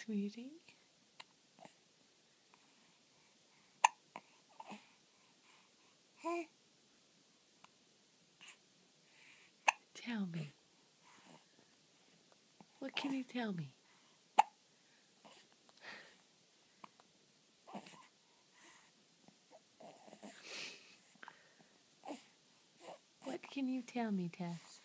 sweetie? Tell me. What can you tell me? What can you tell me, Tess?